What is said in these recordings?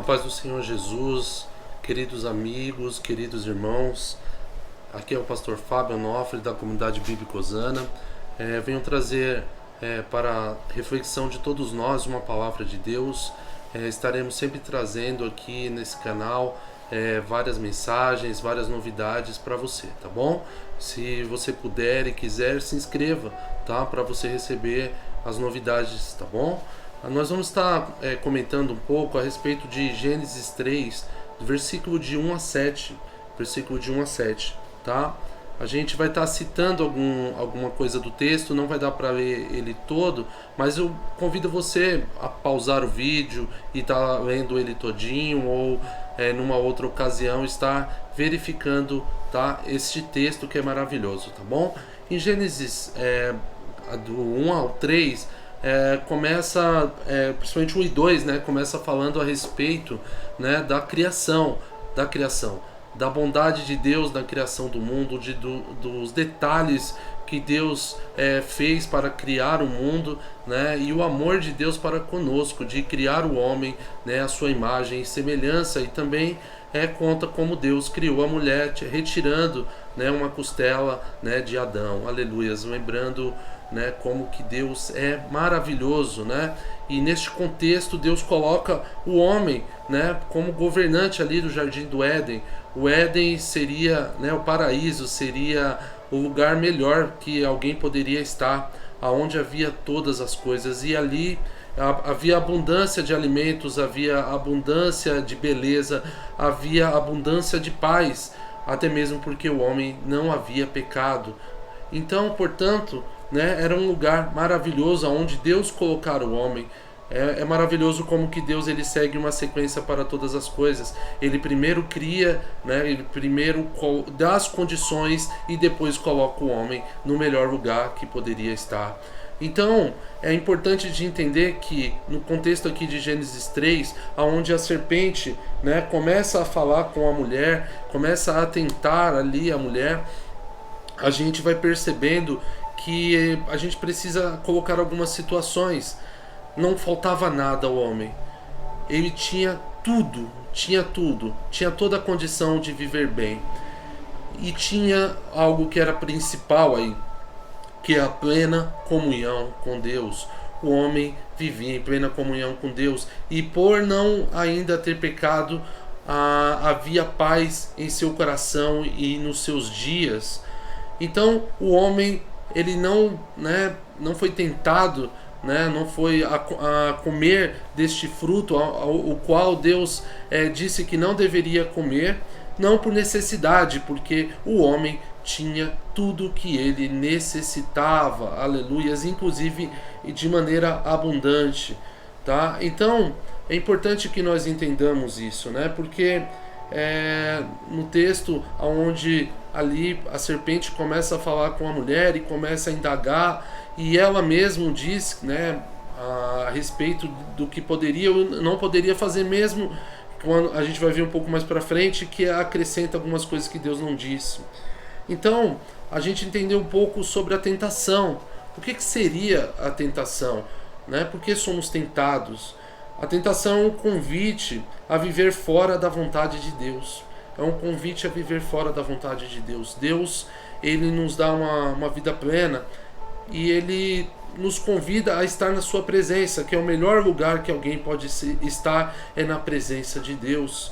paz do Senhor Jesus, queridos amigos, queridos irmãos, aqui é o pastor Fábio Onofre da comunidade bíblica Osana. Venho trazer para a reflexão de todos nós uma palavra de Deus. Estaremos sempre trazendo aqui nesse canal várias mensagens, várias novidades para você, tá bom? Se você puder e quiser, se inscreva, tá? Para você receber as novidades, tá bom? Nós vamos estar comentando um pouco a respeito de Gênesis 3, versículo de 1 a 7, tá? A gente vai estar citando alguma coisa do texto, não vai dar para ler ele todo, mas eu convido você a pausar o vídeo e estar lendo ele todinho, ou numa outra ocasião estar verificando, tá, este texto que é maravilhoso, tá bom? Em Gênesis do 1 ao 3, começa, principalmente 1 e 2, né, começa falando a respeito, né, da criação, da bondade de Deus na criação do mundo, dos detalhes que Deus fez para criar o mundo, né, e o amor de Deus para conosco, de criar o homem, né, a sua imagem e semelhança, e também conta como Deus criou a mulher, retirando, né, uma costela, né, de Adão. Aleluias, lembrando, né, como que Deus é maravilhoso, né? E neste contexto Deus coloca o homem, né, como governante ali do Jardim do Éden. O Éden seria, né, o paraíso, seria o lugar melhor que alguém poderia estar, aonde havia todas as coisas, e ali havia abundância de alimentos, havia abundância de beleza, havia abundância de paz, até mesmo porque o homem não havia pecado. Então, portanto, né, era um lugar maravilhoso onde Deus colocar o homem. É maravilhoso como que Deus ele segue uma sequência para todas as coisas. Ele primeiro cria, né, ele primeiro dá as condições e depois coloca o homem no melhor lugar que poderia estar. Então, é importante de entender que no contexto aqui de Gênesis 3, onde a serpente, né, começa a falar com a mulher, começa a tentar ali a mulher, a gente vai percebendo que a gente precisa colocar algumas situações. Não faltava nada ao homem. Ele tinha tudo, tinha toda a condição de viver bem. E tinha algo que era principal aí, que é a plena comunhão com Deus. O homem vivia em plena comunhão com Deus, e por não ainda ter pecado, havia paz em seu coração e nos seus dias. Então o homem ele não foi tentado, né, não foi a comer deste fruto, o qual Deus disse que não deveria comer, não por necessidade, porque o homem tinha tudo que ele necessitava, aleluias, inclusive de maneira abundante, tá? Então é importante que nós entendamos isso, né? Porque no texto onde ali a serpente começa a falar com a mulher e começa a indagar, e ela mesma diz, né, a respeito do que poderia ou não poderia fazer, mesmo quando a gente vai ver um pouco mais para frente que acrescenta algumas coisas que Deus não disse. Então a gente entendeu um pouco sobre a tentação. O que seria a tentação, né? Por que somos tentados? A tentação é um convite a viver fora da vontade de Deus. É um convite a viver fora da vontade de Deus. Deus, ele nos dá uma vida plena, e ele nos convida a estar na sua presença, que é o melhor lugar que alguém pode estar, é na presença de Deus.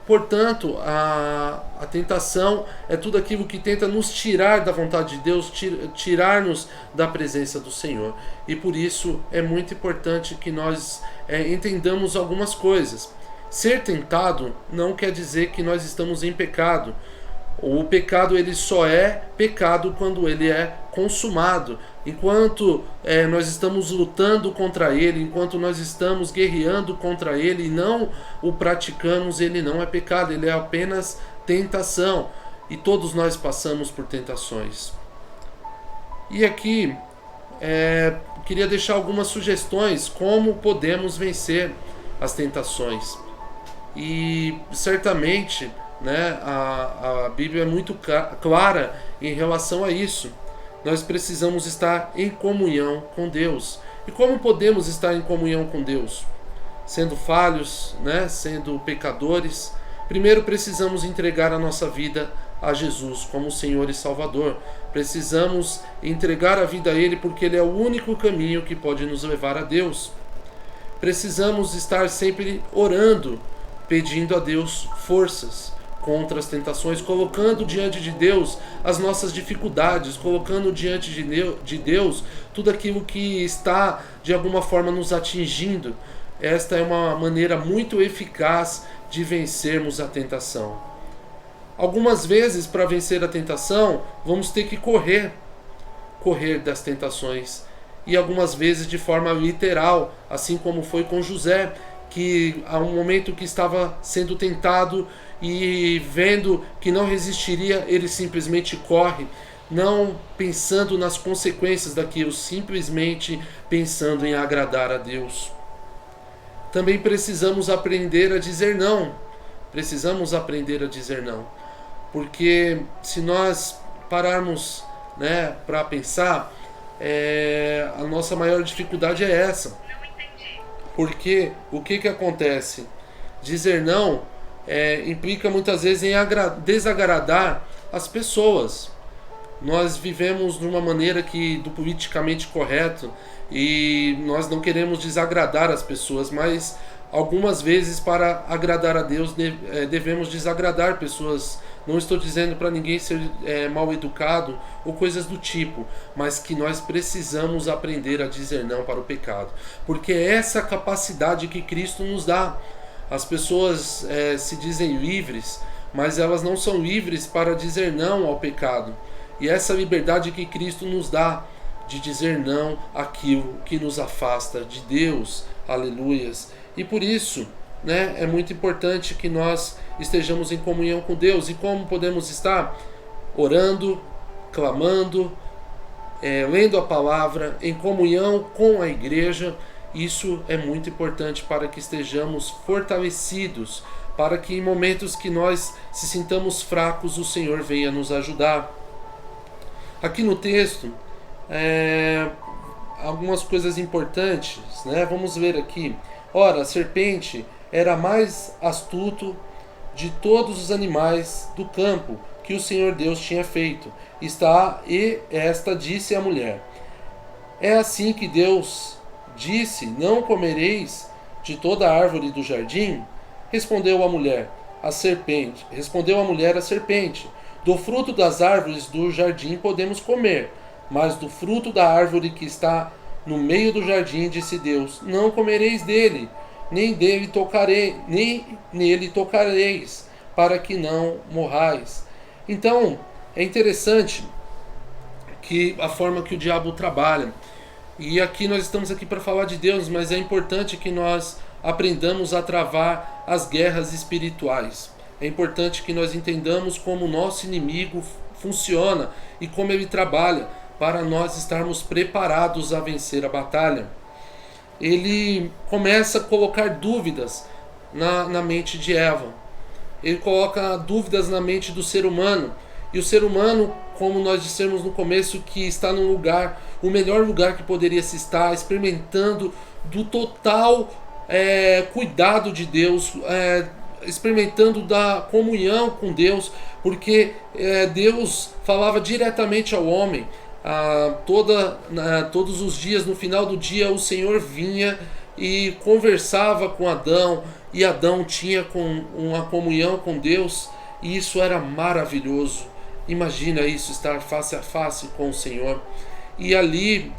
Portanto, a tentação é tudo aquilo que tenta nos tirar da vontade de Deus, tirar-nos da presença do Senhor. E por isso é muito importante que nós entendamos algumas coisas. Ser tentado não quer dizer que nós estamos em pecado. O pecado ele só é pecado quando ele é consumado. Enquanto nós estamos lutando contra ele, enquanto nós estamos guerreando contra ele e não o praticamos, ele não é pecado, ele é apenas tentação. E todos nós passamos por tentações. E aqui queria deixar algumas sugestões como podemos vencer as tentações. E certamente, né, a Bíblia é muito clara em relação a isso. Nós precisamos estar em comunhão com Deus. E como podemos estar em comunhão com Deus? sendo falhos, né, sendo pecadores, primeiro precisamos entregar a nossa vida a Jesus como Senhor e Salvador. Precisamos entregar a vida a Ele porque Ele é o único caminho que pode nos levar a Deus. Precisamos estar sempre orando, pedindo a Deus forças contra as tentações, colocando diante de Deus as nossas dificuldades, colocando diante de Deus tudo aquilo que está de alguma forma nos atingindo. Esta é uma maneira muito eficaz de vencermos a tentação. Algumas vezes, para vencer a tentação, vamos ter que correr das tentações. E algumas vezes de forma literal, assim como foi com José, que a um momento que estava sendo tentado e vendo que não resistiria, ele simplesmente corre, não pensando nas consequências daquilo, simplesmente pensando em agradar a Deus. Também precisamos aprender a dizer não. Precisamos aprender a dizer não. Porque se nós pararmos, né, para pensar, a nossa maior dificuldade é essa. Porque o que acontece? Dizer não implica muitas vezes em desagradar as pessoas. Nós vivemos de uma maneira do politicamente correto e nós não queremos desagradar as pessoas, mas algumas vezes para agradar a Deus devemos desagradar pessoas. Não estou dizendo para ninguém ser mal educado ou coisas do tipo, mas que nós precisamos aprender a dizer não para o pecado, porque é essa capacidade que Cristo nos dá. As pessoas se dizem livres, mas elas não são livres para dizer não ao pecado. E essa liberdade que Cristo nos dá de dizer não àquilo que nos afasta de Deus. Aleluias. E por isso, né, é muito importante que nós estejamos em comunhão com Deus. E como podemos estar? Orando, clamando, lendo a palavra, em comunhão com a igreja. Isso é muito importante para que estejamos fortalecidos, para que em momentos que nós se sintamos fracos, o Senhor venha nos ajudar. Aqui no texto, algumas coisas importantes, né? Vamos ver aqui. Ora, a serpente era mais astuto de todos os animais do campo que o Senhor Deus tinha feito. E esta disse à mulher: é assim que Deus disse: não comereis de toda a árvore do jardim? Respondeu a mulher a serpente: do fruto das árvores do jardim podemos comer, mas do fruto da árvore que está no meio do jardim, disse Deus: não comereis dele, nem nele tocareis, para que não morrais. Então, é interessante que a forma que o diabo trabalha. E aqui nós estamos aqui para falar de Deus, mas é importante que nós aprendamos a travar as guerras espirituais. É importante que nós entendamos como o nosso inimigo funciona e como ele trabalha para nós estarmos preparados a vencer a batalha. Ele começa a colocar dúvidas na mente de Eva. Ele coloca dúvidas na mente do ser humano. E o ser humano, como nós dissemos no começo, que está num lugar, o melhor lugar que poderia se estar, experimentando do total cuidado de Deus, experimentando da comunhão com Deus, porque Deus falava diretamente ao homem. Todos os dias, no final do dia, o Senhor vinha e conversava com Adão, e Adão tinha uma comunhão com Deus, e isso era maravilhoso. Imagina isso, estar face a face com o Senhor. E ali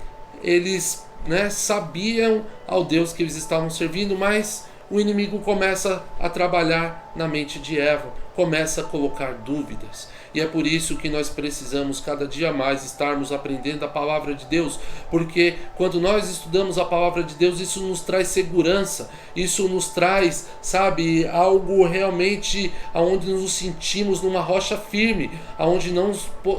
eles, sabiam ao Deus que eles estavam servindo, mas o inimigo começa a trabalhar na mente de Eva, começa a colocar dúvidas. E é por isso que nós precisamos cada dia mais estarmos aprendendo a palavra de Deus, porque quando nós estudamos a palavra de Deus, isso nos traz segurança, isso nos traz, algo realmente aonde nos sentimos numa rocha firme, aonde não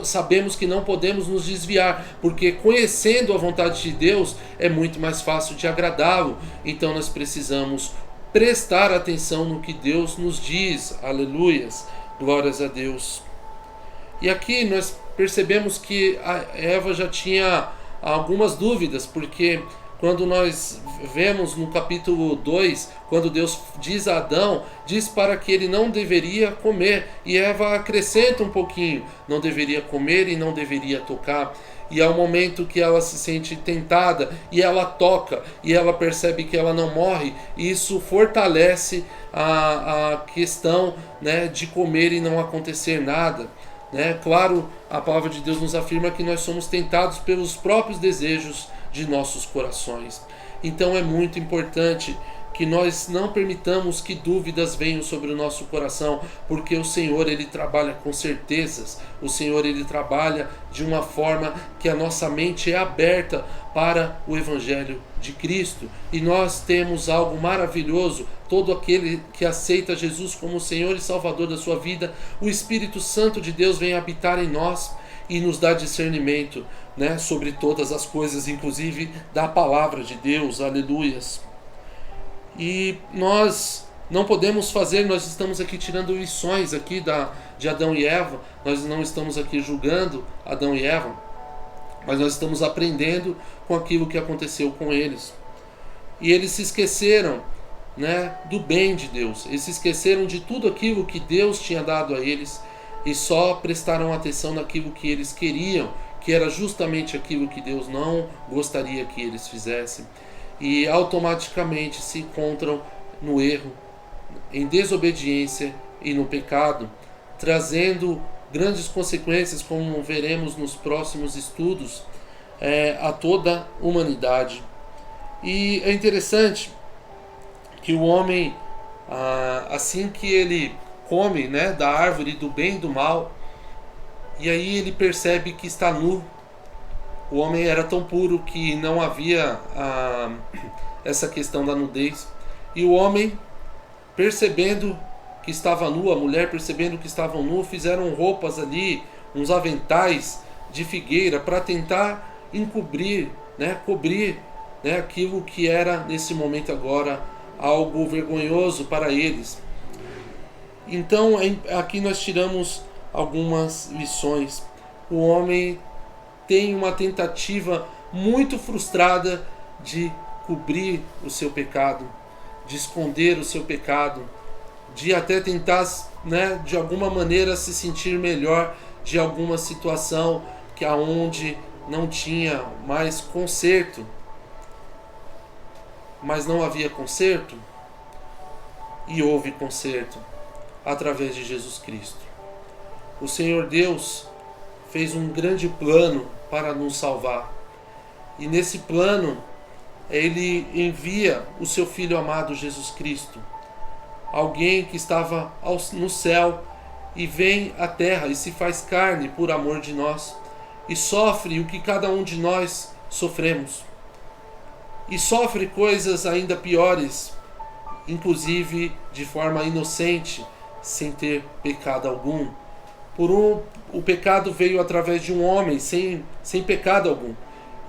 sabemos que não podemos nos desviar, porque conhecendo a vontade de Deus é muito mais fácil de agradá-lo. Então nós precisamos prestar atenção no que Deus nos diz. Aleluias, glórias a Deus. E aqui nós percebemos que a Eva já tinha algumas dúvidas, porque quando nós vemos no capítulo 2, quando Deus diz a Adão, diz para que ele não deveria comer, e Eva acrescenta um pouquinho, não deveria comer e não deveria tocar. E é o momento que ela se sente tentada e ela toca e ela percebe que ela não morre, e isso fortalece a questão, né, de comer e não acontecer nada, né? Claro, a palavra de Deus nos afirma que nós somos tentados pelos próprios desejos de nossos corações. Então é muito importante que nós não permitamos que dúvidas venham sobre o nosso coração, porque o Senhor, ele trabalha com certezas. O Senhor, ele trabalha de uma forma que a nossa mente é aberta para o Evangelho de Cristo. E nós temos algo maravilhoso: todo aquele que aceita Jesus como Senhor e Salvador da sua vida, o Espírito Santo de Deus vem habitar em nós e nos dá discernimento, né, sobre todas as coisas, inclusive da palavra de Deus. Aleluias. E nós não podemos fazer, nós estamos aqui tirando lições aqui de Adão e Eva, nós não estamos aqui julgando Adão e Eva, mas nós estamos aprendendo com aquilo que aconteceu com eles. E eles se esqueceram, né, do bem de Deus, eles se esqueceram de tudo aquilo que Deus tinha dado a eles e só prestaram atenção naquilo que eles queriam, que era justamente aquilo que Deus não gostaria que eles fizessem. E automaticamente se encontram no erro, em desobediência e no pecado, trazendo grandes consequências, como veremos nos próximos estudos, a toda a humanidade. E é interessante que o homem, assim que ele come, né, da árvore do bem e do mal, e aí ele percebe que está nu. O homem era tão puro que não havia essa questão da nudez. E o homem, percebendo que estava nu, a mulher percebendo que estavam nu, fizeram roupas ali, uns aventais de figueira para tentar encobrir, né, cobrir, né, aquilo que era nesse momento agora algo vergonhoso para eles. Então aqui nós tiramos algumas lições. O homem tem uma tentativa muito frustrada de cobrir o seu pecado, de esconder o seu pecado, de até tentar, né, de alguma maneira se sentir melhor de alguma situação que aonde não tinha mais conserto. Mas não havia conserto, e houve conserto através de Jesus Cristo. O Senhor Deus fez um grande plano para nos salvar. E nesse plano, ele envia o seu Filho amado Jesus Cristo, alguém que estava no céu e vem à terra e se faz carne por amor de nós e sofre o que cada um de nós sofremos. E sofre coisas ainda piores, inclusive de forma inocente, sem ter pecado algum. O pecado veio através de um homem sem pecado algum.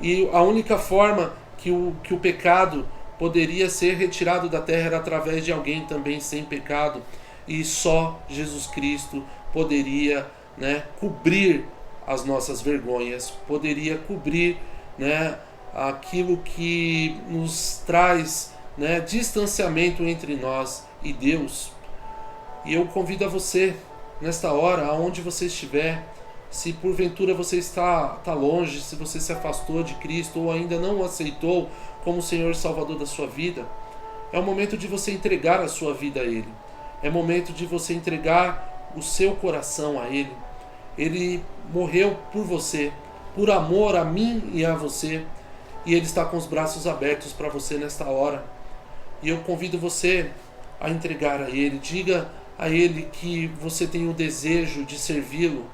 E a única forma que o pecado poderia ser retirado da terra era através de alguém também sem pecado. E só Jesus Cristo poderia, né, cobrir as nossas vergonhas, poderia cobrir, né, aquilo que nos traz, né, distanciamento entre nós e Deus. E eu convido a você, nesta hora, aonde você estiver, se porventura você está longe, se você se afastou de Cristo ou ainda não o aceitou como Senhor e Salvador da sua vida, é o momento de você entregar a sua vida a Ele. É o momento de você entregar o seu coração a Ele. Ele morreu por você, por amor a mim e a você, e Ele está com os braços abertos para você nesta hora. E eu convido você a entregar a Ele. Diga a Ele que você tem o desejo de servi-lo.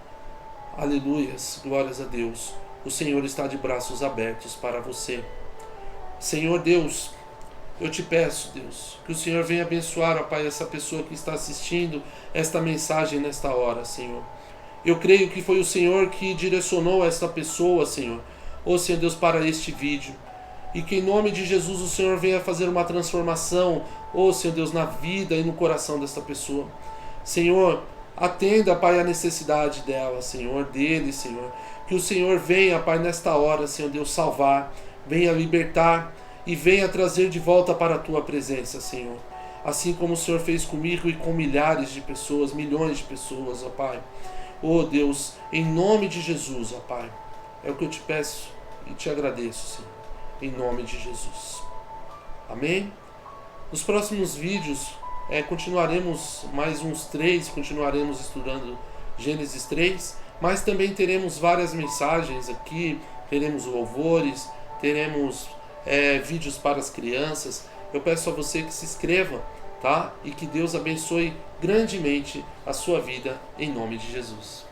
Aleluias, glórias a Deus. O Senhor está de braços abertos para você. Senhor Deus, eu te peço, Deus, que o Senhor venha abençoar, ó Pai, essa pessoa que está assistindo esta mensagem nesta hora, Senhor. Eu creio que foi o Senhor que direcionou esta pessoa, Senhor, ó Senhor Deus, para este vídeo. E que em nome de Jesus o Senhor venha fazer uma transformação, ó Senhor Deus, na vida e no coração desta pessoa. Senhor, atenda, Pai, a necessidade dela, Senhor, dele, Senhor. Que o Senhor venha, Pai, nesta hora, Senhor Deus, salvar, venha libertar, e venha trazer de volta para a tua presença, Senhor. Assim como o Senhor fez comigo e com milhares de pessoas, milhões de pessoas, ó Pai. Ó Deus, em nome de Jesus, ó Pai, é o que eu te peço e te agradeço, Senhor, em nome de Jesus. Amém? Nos próximos vídeos, continuaremos mais uns 3, continuaremos estudando Gênesis 3, mas também teremos várias mensagens aqui, teremos louvores, teremos vídeos para as crianças. Eu peço a você que se inscreva, tá? E que Deus abençoe grandemente a sua vida, em nome de Jesus.